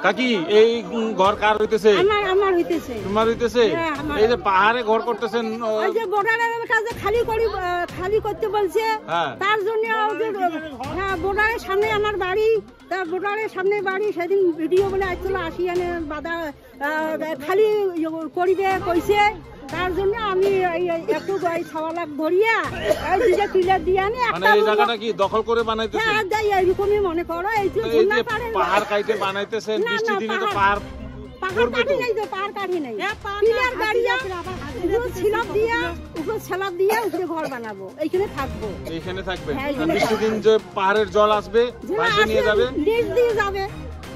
কাকি এই ঘর কার হইতেছে? আমার হইতেছে। তোমার হইতেছে? এই যে পাহাড়ে ঘর করতেছেন, ওই যে বর্ডারের কাছে খালি করতে বলছে, তার জন্য বর্ডারের সামনে আমার বাড়ি, তার বর্ডারের সামনে বাড়ি। সেদিন ভিডিও বলে আসছিল, আসি এনে বাধা খালি করিবে কইছে, তার জন্য আমি একটু 6 লাখ ধরিয়া দুইটা পিলার দিয়ে আনি। মানে এই জায়গাটা কি দখল করে বানাইতেছেন? হ্যাঁ, যাই এরকমই মনে করো। এই যে পাহাড় কাইতে বানাইতেছেন, বৃষ্টি দিনে তো পাহাড় কাটি নাই, তো পাহাড় কাটি নাই, পিলার গাড়িয়া ছিলাপ দিয়া উপরে ছালাপ দিয়ে উপরে ঘর বানাবো, এইখানে থাকবো। এইখানে থাকবে? বৃষ্টি দিন যে পাহাড়ের জল আসবে, ভাসে নিয়ে যাবে, নিচ দিয়ে যাবে,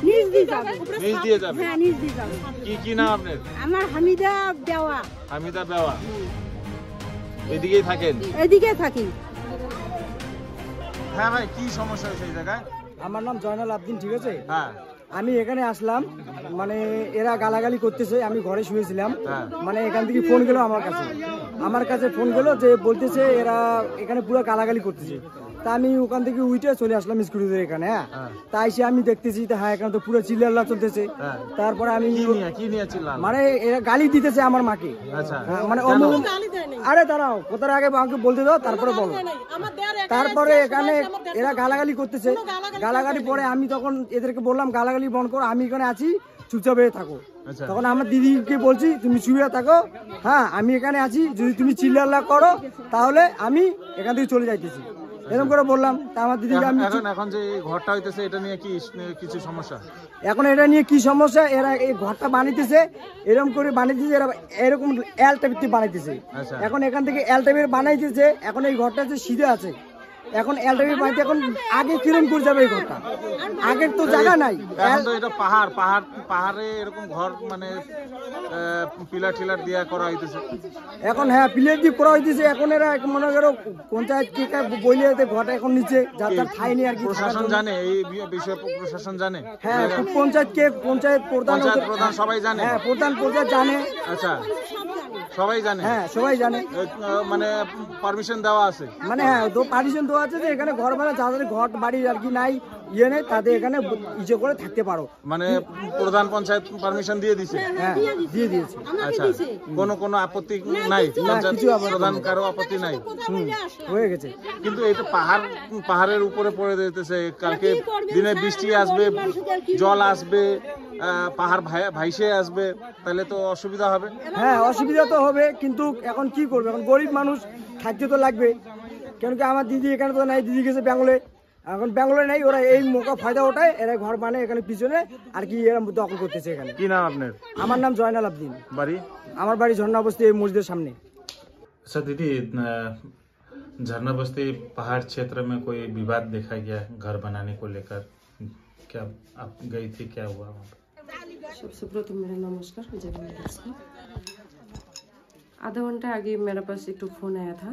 নিচ দিয়ে যাবে, নিচ দিয়ে যাবে। হ্যাঁ, নিচ দিয়ে যাবে। কি নাম আপনার? আমার হামিদা বেওয়া। হামিদা বেওয়া। এদিকেই থাকেন? এদিকে থাকি। হ্যাঁ ভাই, কি সমস্যা হয়েছে এই জায়গায়? আমার নাম জয়নাল আবদিন, ঠিক আছে? হ্যাঁ, আমি এখানে আসলাম, মানে এরা গালাগালি করতেছে, আমি ঘরে শুয়েছিলাম, মানে এখান থেকে ফোন গেল আমার কাছে ফোন গেল যে বলতেছে এরা এখানে পুরো গালাগালি করতেছে। তা আমি ওখান থেকে উঠে চলে আসলাম স্কুটিতে এখানে। হ্যাঁ, তাই সে আমি দেখতেছি, হ্যাঁ এখানে তো পুরো চিল্লাল্লা চলতেছে। তারপরে আমি মানে এরা গালি দিতেছে আমার মাকে। মানে আরে দাঁড়াও, কোথার আগে আমাকে বলতে দাও, তারপরে বলো। তারপরে এখানে এরা গালাগালি করতেছে, গালাগালি পরে আমি তখন এদেরকে বললাম গালাগালি বন্ধ করো, আমি এখানে আছি, চুপচাপ হয়ে থাকো। তখন আমার দিদিকে বলছি তুমি শুয়ে থাকো, হ্যাঁ আমি এখানে আছি, যদি তুমি চিল্লাল্লা করো তাহলে আমি এখান থেকে চলে যাইতেছি, এরকম করে বললাম। তা আমার দিদিকে আমি এখন যে ঘরটা হইতেছে এটা নিয়ে কি কিছু সমস্যা? এখন এটা নিয়ে কি সমস্যা, এরা এই ঘরটা বানাইতেছে, এরকম করে বানাইতেছে, এরা এরকম এল টাইপের বানাইতেছে। এখন এখান থেকে এল টাইপের বানাইতেছে, এখন এই ঘরটা যে সিধে আছে, এখন এল টাইপের বানাইতে এখন আগে কিরম করে যাবে এই ঘরটা, আগের তো জায়গা নাই। এখন তো এটা পাহাড়ে এরকম ঘর মানে পিলার টিলার দিয়ে করা হইতেছে এখন। হ্যাঁ, পিলার দিয়ে করা হইতেছে। এখন এরা মনে করো পঞ্চায়েত কে বইলে ঘরটা এখন নিচে যার ঠাই নেই আর কি। প্রশাসন জানে এই বিষয়ে? প্রশাসন জানে? হ্যাঁ, পঞ্চায়েত প্রধান সবাই জানে? হ্যাঁ, প্রধান জানে। আচ্ছা, সবাই জানে? হ্যাঁ, সবাই জানে। মানে পারমিশন দেওয়া আছে? মানে হ্যাঁ, তো পারমিশন দেওয়া আছে যে এখানে ঘর বানা, যাদের ঘর বাড়ি আর কি নাই, ইয়ে নেই, তাদের এখানে ইচ্ছে করে থাকতে পারো। মানে প্রধান পঞ্চায়েত পারমিশন দিয়ে দিছে? হ্যাঁ, দিয়ে দিয়েছে। আচ্ছা, কোনো আপত্তি নাই? প্রধান কারো আপত্তি নাই? হয়ে গেছে। কিন্তু এটা পাহাড়ের উপরে পড়ে যেতেছে, কালকে দিনে বৃষ্টি আসবে, জল আসবে, পাহাড় ভাইসে আসবে, তাহলে তো অসুবিধা হবে। হ্যাঁ, অসুবিধা তো হবে, কিন্তু এখন কি করবে, এখন গরিব মানুষ থাকতে তো লাগবে। কেন কি আমার দিদি এখানে তো নাই, দিদি গেছে ব্যাঙ্গলে, এখন ব্যাঙ্গলে নাই, ওরা এই মৌকা ফায়দা ওঠায়, এরা ঘর বানায় এখানে পিছনে আর কি, এরা দখল করতেছে এখানে। কি নাম আপনার? আমার নাম জয়নাল আবদিন। বাড়ি? আমার বাড়ি ঝর্ণা বস্তি, এই মসজিদের সামনে। আচ্ছা দিদি, झरना बस्ती पहाड़ क्षेत्र में कोई विवाद देखा गया घर बनाने को लेकर, क्या आप गई थी, क्या हुआ वहाँ पे? सबसे प्रथम मेरा नमस्कार। आधा घंटा आगे मेरे पास एक फ़ोन आया था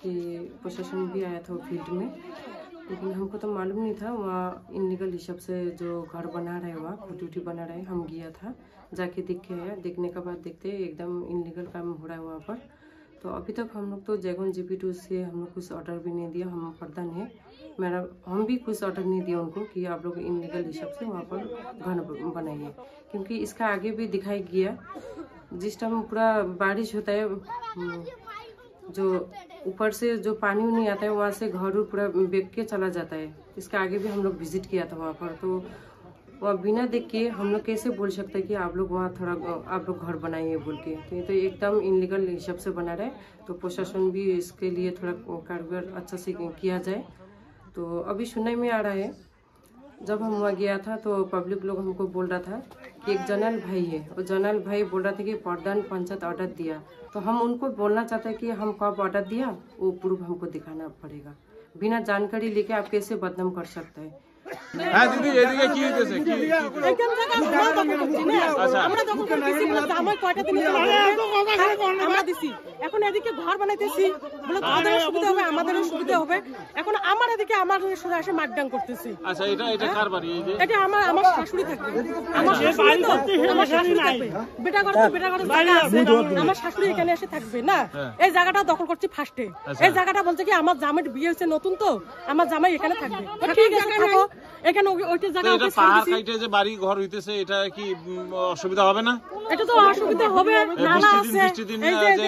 कि प्रशासन भी आया था फील्ड में, लेकिन हमको तो मालूम नहीं था। वहाँ इनलीगल हिसाब से जो घर बना रहे, वहाँ खुटी बना रहे, हम गया था, जाके देख के आया। देखने के बाद देखते एकदम इनलीगल काम हो रहा है वहाँ पर। तो अभी तक हम लोग तो जैगन GP2 से हम लोग कुछ ऑर्डर भी नहीं दिया, हम प्रधान है हम भी कुछ ऑर्डर नहीं दिया उनको कि आप लोग इनलीगल हिसाब से वहाँ पर घर बनाइए, क्योंकि इसका आगे भी दिखाई गया। जिस टाइम पूरा बारिश होता है, जो ऊपर से जो पानी नहीं आता है, वहाँ से घर पूरा बेग के चला जाता है। इसका आगे भी हम लोग विजिट किया था वहाँ पर, तो वहाँ बिना देख के हम लोग कैसे बोल सकते हैं कि आप लोग वहाँ थोड़ा आप लोग घर बनाइए बोल के। तो ये तो एकदम इनलीगल हिसाब से बना रहे, तो प्रशासन भी इसके लिए थोड़ा कार्रवाई अच्छा से किया जाए। तो अभी सुनने में आ रहा है, जब हम वहाँ गया था तो पब्लिक लोग हमको बोल रहा था कि एक जनरल भाई है, और जनरल भाई बोल रहा था कि प्रधान पंचायत ऑर्डर दिया। तो हम उनको बोलना चाहते हैं कि हम कब ऑर्डर दिया, वो प्रूफ हमको दिखाना पड़ेगा। बिना जानकारी लेके आप कैसे बदनाम कर सकते हैं। হ্যাঁ দিদি, এদিকে কি হইতেছে? এখন এদিকে ঘর বানাইতেছি, তাদেরও সুবিধা হবে, আমাদেরও সুবিধা হবে। এখন আমার এদিকে আমার সোজা এসে মারডাং করতেছে। আচ্ছা, এটা কার বাড়ি? এটা আমার শাশুড়ি থাকবে, আমার শাশুড়ি থাকবে, বেটা ঘর জায়গা আছে, আমার শাশুড়ি এখানে এসে থাকবে না। এই জায়গাটা দখল করছি ফার্স্টে। এই জায়গাটা বলছে কি আমার জামাইয়ের বিয়ে হয়েছে নতুন, তো আমার জামাই এখানে থাকবে। ঠিক আছে, থাকো। এখানে ওইটা জায়গা এটা পাহাড় কাইটে যে বাড়ি ঘর হইতেছে এটা কি অসুবিধা হবে না? এটা তো অসুবিধা হবে, নালা আছে, বৃষ্টিদিন এই যে যে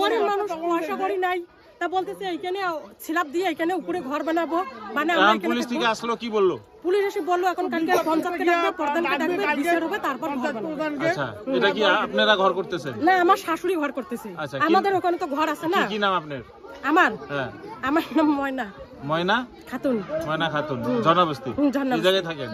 গরিব মানুষ পয়সা করি নাই, তা বলতেছে এইখানে ছিলাপ দিয়ে এখানে উপরে ঘর বানাবো, মানে আমরা পুলিশ থেকে আসলো কি বললো? পুলিশ এসে বললো এখন কালকে পঞ্চায়েতকে ডাকবে, প্রধানকে ডাকবে, বিচার হবে, তারপর ঘর বানাবো। আচ্ছা, এটা কি আপনারা ঘর করতেছেন? না, আমার শাশুড়ি ঘর করতেছে। আচ্ছা, আমাদের ওখানে তো ঘর আছে না। কি নাম আপনার? আমার হ্যাঁ, আমার নাম ময়না ময়না খাতুন। ময়না খাতুন, জনবস্তি। এই জায়গায় থাকেন?